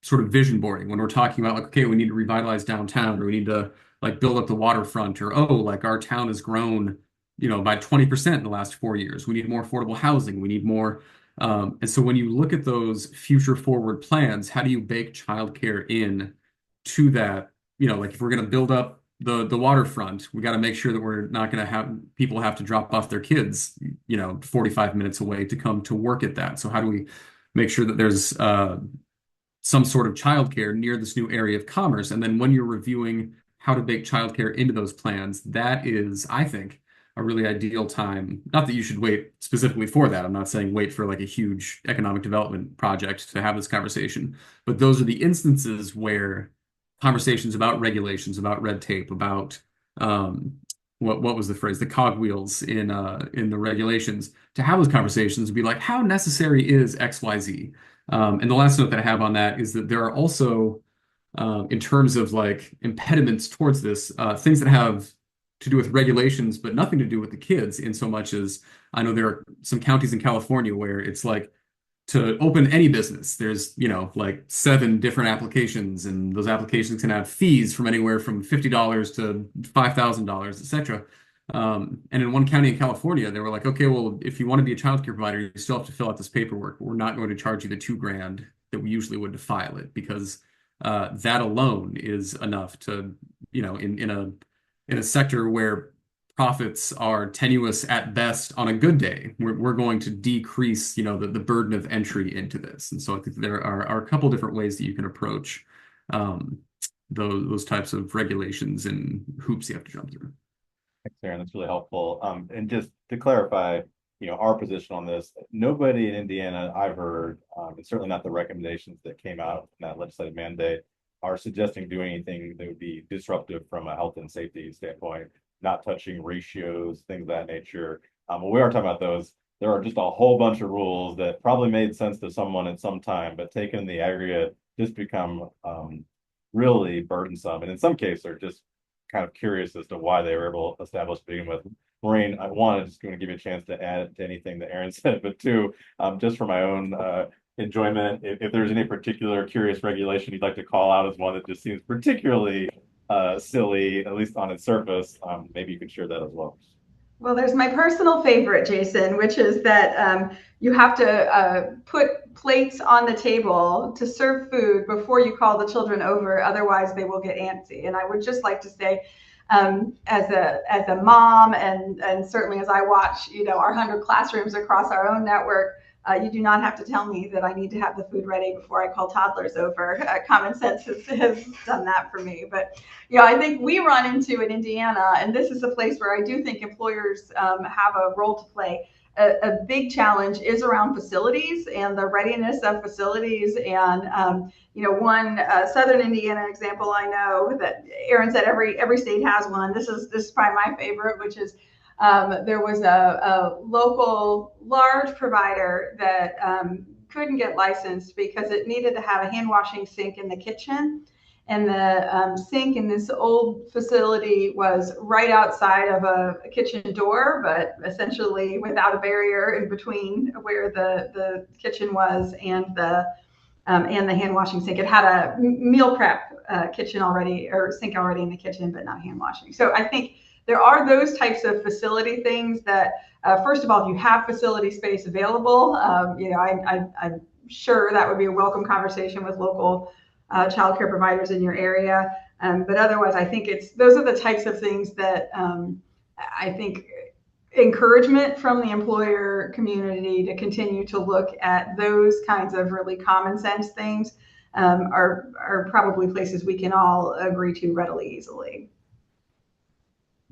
sort of vision boarding, when we're talking about like, okay, we need to revitalize downtown, or we need to like build up the waterfront, or oh, like our town has grown, by 20% in the last 4 years. We need more affordable housing. We need more. And so when you look at those future forward plans, how do you bake childcare in to that? Like if we're going to build up the waterfront, we got to make sure that we're not going to have people have to drop off their kids, 45 minutes away to come to work at that. So how do we make sure that there's some sort of childcare near this new area of commerce? And then when you're reviewing how to bake childcare into those plans, that is, I think, a really ideal time. Not that you should wait specifically for that. I'm not saying wait for like a huge economic development project to have this conversation, but those are the instances where conversations about regulations, about red tape, about what was the phrase, the cogwheels in the regulations, to have those conversations and be like, how necessary is XYZ? And the last note that I have on that is that there are also, in terms of like impediments towards this, things that have to do with regulations, but nothing to do with the kids, in so much as I know there are some counties in California where it's like to open any business, there's, like 7 different applications, and those applications can have fees from anywhere from $50 to $5,000, etc. And in one county in California, they were like, okay, well, if you want to be a childcare provider, you still have to fill out this paperwork. We're not going to charge you the 2 grand that we usually would to file it, because that alone is enough to, in a sector where profits are tenuous at best on a good day, we're going to decrease, the burden of entry into this. And so I think there are a couple different ways that you can approach um, those types of regulations and hoops you have to jump through. Thanks, Aaron. That's really helpful. And just to clarify, our position on this, nobody in Indiana I've heard, and certainly not the recommendations that came out from that legislative mandate, are suggesting doing anything that would be disruptive from a health and safety standpoint, not touching ratios, things of that nature. When we are talking about those, there are just a whole bunch of rules that probably made sense to someone at some time, but taken in the aggregate just become really burdensome. And in some cases are just kind of curious as to why they were able to establish to begin with. Maureen, I wanted just going to give you a chance to add to anything that Aaron said, but two, just for my own enjoyment, if there's any particular curious regulation you'd like to call out as one that just seems particularly silly, at least on its surface, maybe you can share that as well. Well, there's my personal favorite, Jason, which is that you have to put plates on the table to serve food before you call the children over. Otherwise, they will get antsy. And I would just like to say, as a mom, and certainly as I watch, our 100 classrooms across our own network, you do not have to tell me that I need to have the food ready before I call toddlers over. Common sense has done that for me. But I think we run into in Indiana, and this is a place where I do think employers have a role to play. A big challenge is around facilities and the readiness of facilities. And one Southern Indiana example I know that Aaron said every state has one. This is probably my favorite, which is there was a local large provider that couldn't get licensed because it needed to have a hand washing sink in the kitchen. And the sink in this old facility was right outside of a kitchen door, but essentially without a barrier in between where the kitchen was and the hand washing sink. It had a meal prep kitchen already, or sink already in the kitchen, but not hand washing. So I think there are those types of facility things that, first of all, if you have facility space available, I'm sure that would be a welcome conversation with local childcare providers in your area. But otherwise, I think those are the types of things that I think encouragement from the employer community to continue to look at those kinds of really common sense things are probably places we can all agree to readily, easily.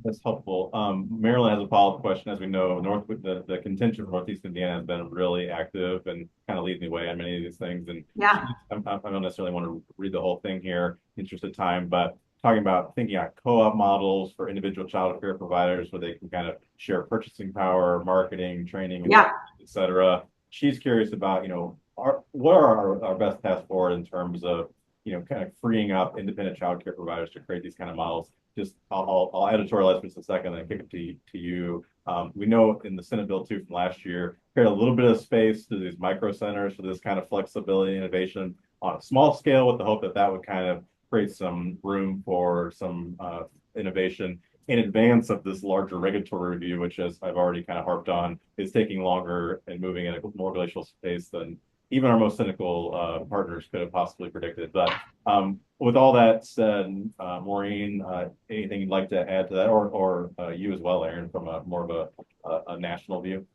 That's helpful. Maryland has a follow-up question. As we know, the contention for Northeast Indiana has been really active and kind of leading the way on many of these things. And Yeah. I don't necessarily want to read the whole thing here, interest of time, but talking about thinking out co-op models for individual child care providers where they can kind of share purchasing power, marketing, training, Yeah. et cetera. She's curious about, what are our best paths forward in terms of, kind of freeing up independent child care providers to create these kind of models. Just I'll editorialize for just a second and kick it to you. We know in the Senate bill 2 from last year, create a little bit of space to these micro centers for this kind of flexibility, innovation on a small scale, with the hope that that would kind of create some room for some innovation in advance of this larger regulatory review, which, as I've already kind of harped on, is taking longer and moving at a more glacial pace than even our most cynical partners could have possibly predicted. But with all that said, Maureen, anything you'd like to add to that, or you as well, Aaron, from more of a national view?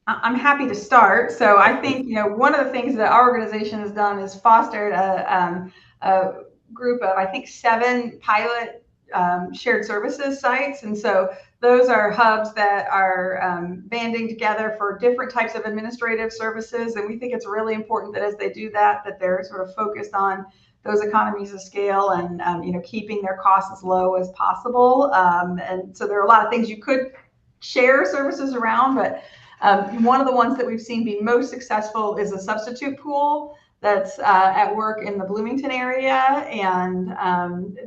I'm happy to start. So I think, one of the things that our organization has done is fostered a group of, I think, 7 pilot shared services sites. And so those are hubs that are banding together for different types of administrative services. And we think it's really important that as they do that, that they're sort of focused on those economies of scale and, keeping their costs as low as possible. And so there are a lot of things you could share services around, but one of the ones that we've seen be most successful is a substitute pool that's at work in the Bloomington area, and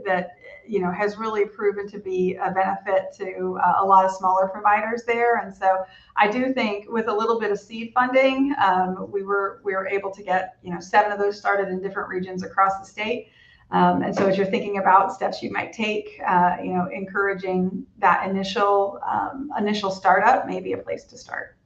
that has really proven to be a benefit to a lot of smaller providers there. And so I do think with a little bit of seed funding, we were able to get 7 of those started in different regions across the state. And so as you're thinking about steps you might take, encouraging that initial startup may be a place to start.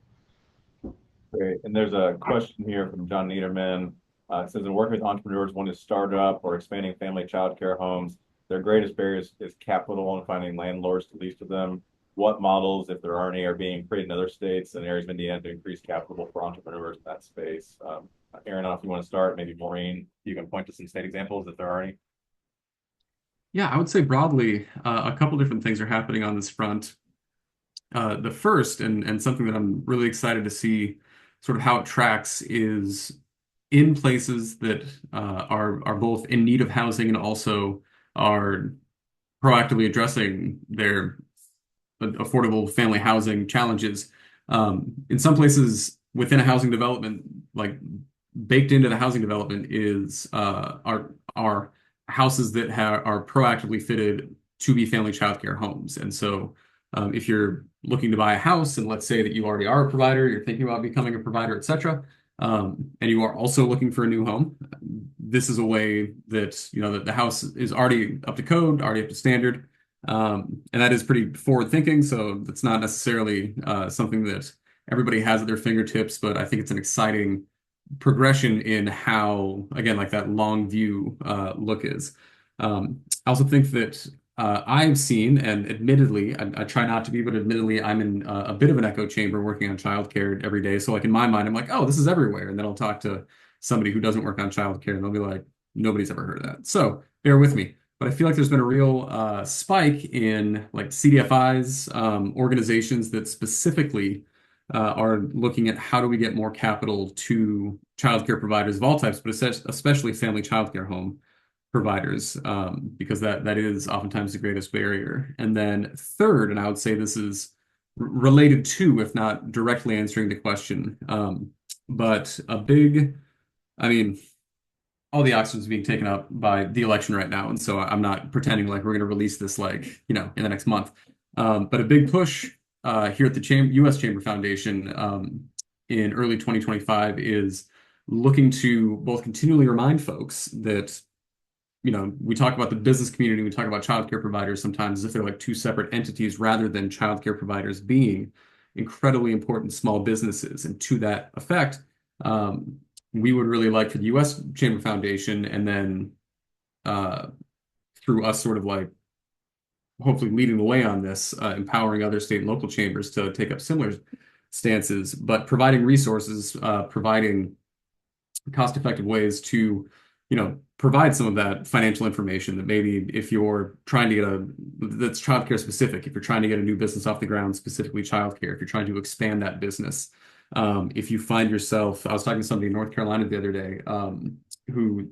Great. And there's a question here from John Niederman. It says, in working with entrepreneurs wanting to start up or expanding family child care homes, their greatest barrier is capital and finding landlords to lease to them. What models, if there are any, are being created in other states and areas of Indiana to increase capital for entrepreneurs in that space? Aaron, I don't know if you want to start. Maybe Maureen, you can point to some state examples if there are any. Yeah, I would say broadly, a couple different things are happening on this front. The first, and something that I'm really excited to see sort of how it tracks, is in places that are both in need of housing and also are proactively addressing their affordable family housing challenges. In some places within a housing development, like baked into the housing development is are houses that are proactively fitted to be family childcare homes. And so if you're looking to buy a house, and let's say that you already are a provider, you're thinking about becoming a provider, et cetera, and you are also looking for a new home, this is a way that that the house is already up to code, already up to standard, and that is pretty forward thinking. So that's not necessarily something that everybody has at their fingertips, but I think it's an exciting progression in how, again, like that long view look is. I also think that I've seen, and admittedly, I try not to be, but admittedly, I'm in a bit of an echo chamber working on childcare every day. So like in my mind, I'm like, oh, this is everywhere. And then I'll talk to somebody who doesn't work on childcare and they'll be like, nobody's ever heard of that. So bear with me. But I feel like there's been a real spike in like CDFIs, organizations that specifically are looking at how do we get more capital to childcare providers of all types, but especially family childcare home providers, because that is oftentimes the greatest barrier. And then third, and I would say this is related to, if not directly answering the question, but I mean, all the oxygen is being taken up by the election right now. And so I'm not pretending like we're going to release this like, in the next month. But a big push here at the U.S. Chamber Foundation in early 2025 is looking to both continually remind folks that we talk about the business community, we talk about childcare providers sometimes as if they're like 2 separate entities rather than childcare providers being incredibly important small businesses. And to that effect, we would really like for the U.S. Chamber Foundation, and then through us sort of like hopefully leading the way on this, empowering other state and local chambers to take up similar stances, but providing resources, providing cost-effective ways to provide some of that financial information that maybe if you're trying to that's childcare specific, if you're trying to get a new business off the ground, specifically childcare, if you're trying to expand that business, if you find yourself, I was talking to somebody in North Carolina the other day, who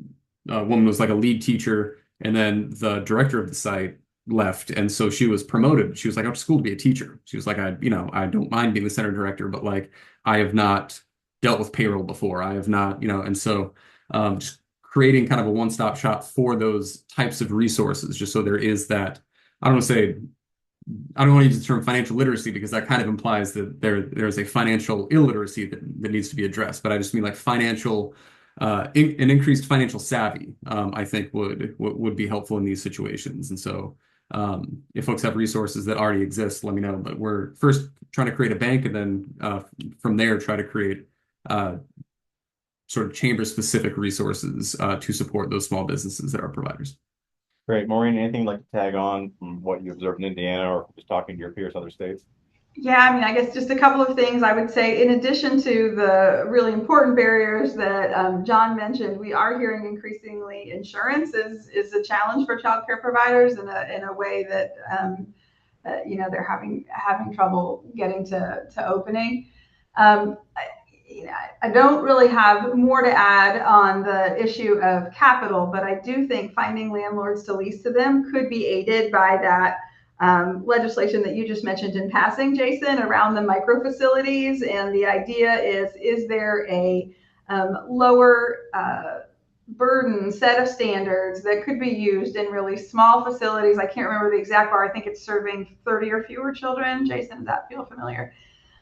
a woman was like a lead teacher, and then the director of the site left, and so she was promoted. She was like, "I went to school to be a teacher." She was like, I don't mind being the center director, but like, I have not dealt with payroll before. I have not, and so just creating kind of a one-stop shop for those types of resources, just so there is that. I don't want to say, I don't want to use the term financial literacy because that kind of implies that there's a financial illiteracy that needs to be addressed. But I just mean like an increased financial savvy, I think would be helpful in these situations. And so if folks have resources that already exist, let me know. But we're first trying to create a bank, and then from there try to create sort of chamber-specific resources to support those small businesses that are providers. Great. Maureen, anything you'd like to tag on from what you observed in Indiana or just talking to your peers in other states? Yeah, I mean, I guess just a couple of things I would say. In addition to the really important barriers that John mentioned, we are hearing increasingly insurance is a challenge for childcare providers in a way that they're having trouble getting to opening. I don't really have more to add on the issue of capital, but I do think finding landlords to lease to them could be aided by that legislation that you just mentioned in passing, Jason, around the micro facilities. And the idea is there a lower burden set of standards that could be used in really small facilities? I can't remember the exact bar. I think it's serving 30 or fewer children. Jason, does that feel familiar?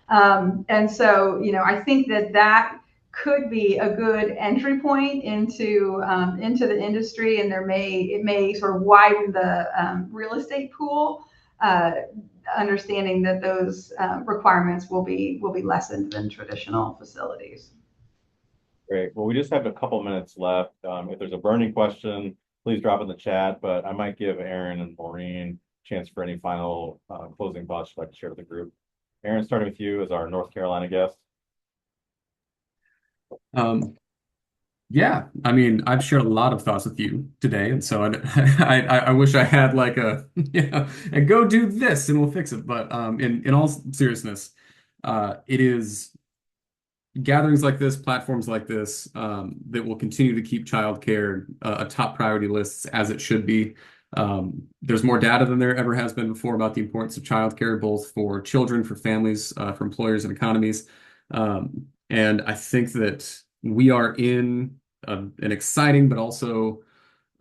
And so, I think that could be a good entry point into the industry, and it may sort of widen the real estate pool, understanding that those requirements will be lessened than traditional facilities. Great. Well, we just have a couple minutes left. If there's a burning question, please drop in the chat, but I might give Aaron and Maureen a chance for any final closing thoughts you'd like to share with the group. Aaron, starting with you as our North Carolina guest. Yeah, I mean, I've shared a lot of thoughts with you today, and so I wish I had like and go do this and we'll fix it. But in all seriousness, it is gatherings like this, platforms like this, that will continue to keep childcare a top priority list as it should be. There's more data than there ever has been before about the importance of childcare, both for children, for families, for employers and economies. And I think that we are in an exciting but also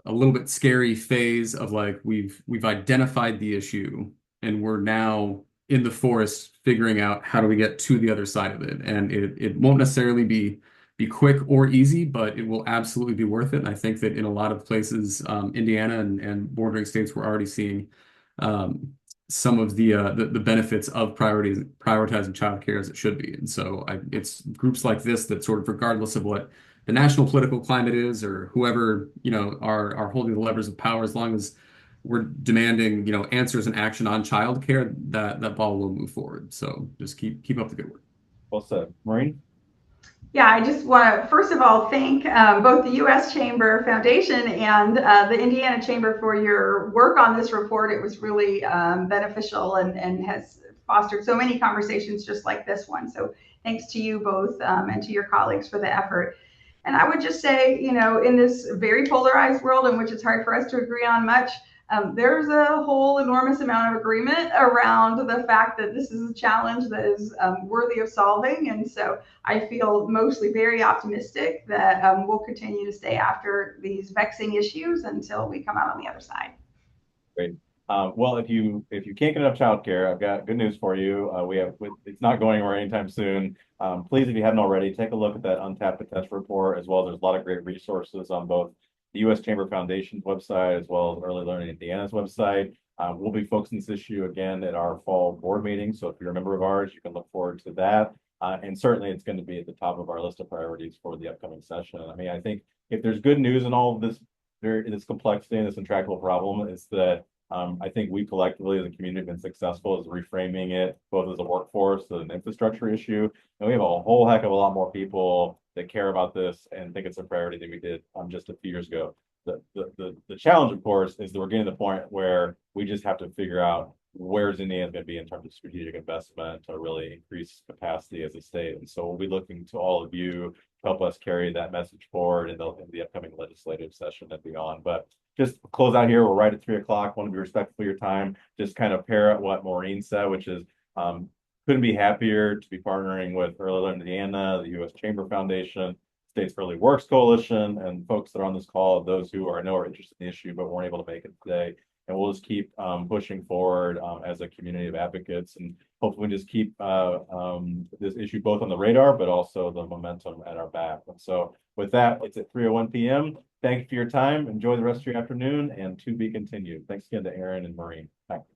a little bit scary phase of like we've identified the issue, and we're now in the forest figuring out how do we get to the other side of it. And it won't necessarily be quick or easy, but it will absolutely be worth it. And I think that in a lot of places, Indiana and bordering states, we're already seeing some of the benefits of prioritizing childcare as it should be. And so it's groups like this that sort of, regardless of what the national political climate is or whoever, are holding the levers of power, as long as we're demanding, answers and action on childcare, that ball will move forward. So just keep up the good work. Well said. Maureen? Yeah, I just want to, first of all, thank both the U.S. Chamber Foundation and the Indiana Chamber for your work on this report. It was really beneficial and has fostered so many conversations just like this one. So thanks to you both and to your colleagues for the effort. And I would just say, in this very polarized world in which it's hard for us to agree on much, there's a whole enormous amount of agreement around the fact that this is a challenge that is worthy of solving. And so I feel mostly very optimistic that we'll continue to stay after these vexing issues until we come out on the other side. Great. Well, if you can't get enough childcare, I've got good news for you. It's not going anywhere anytime soon. Please, if you haven't already, take a look at that Untapped Potential report, as well as there's a lot of great resources on both the U.S. Chamber Foundation's website as well as Early Learning Indiana's website. We'll be focusing this issue again at our fall board meeting. So if you're a member of ours, you can look forward to that. And certainly it's going to be at the top of our list of priorities for the upcoming session. I mean, I think if there's good news in all of this complexity and this intractable problem, is that I think we collectively as a community have been successful as reframing it both as a workforce and an infrastructure issue. And we have a whole heck of a lot more people that care about this and think it's a priority than we did just a few years ago. the challenge, of course, is that we're getting to the point where we just have to figure out where's Indiana going to be in terms of strategic investment to really increase capacity as a state. And so we'll be looking to all of you to help us carry that message forward in the upcoming legislative session and beyond. But just close out here. We're right at 3 o'clock. Want to be respectful of your time. Just kind of parrot what Maureen said, which is couldn't be happier to be partnering with Early Learning Indiana, the U.S. Chamber Foundation, States Early Works Coalition, and folks that are on this call, those who I know are interested in the issue but weren't able to make it today. And we'll just keep pushing forward as a community of advocates, and hopefully just keep this issue both on the radar, but also the momentum at our back. And so with that, it's at 3:01 p.m. Thank you for your time. Enjoy the rest of your afternoon, and to be continued. Thanks again to Aaron and Maureen. Bye.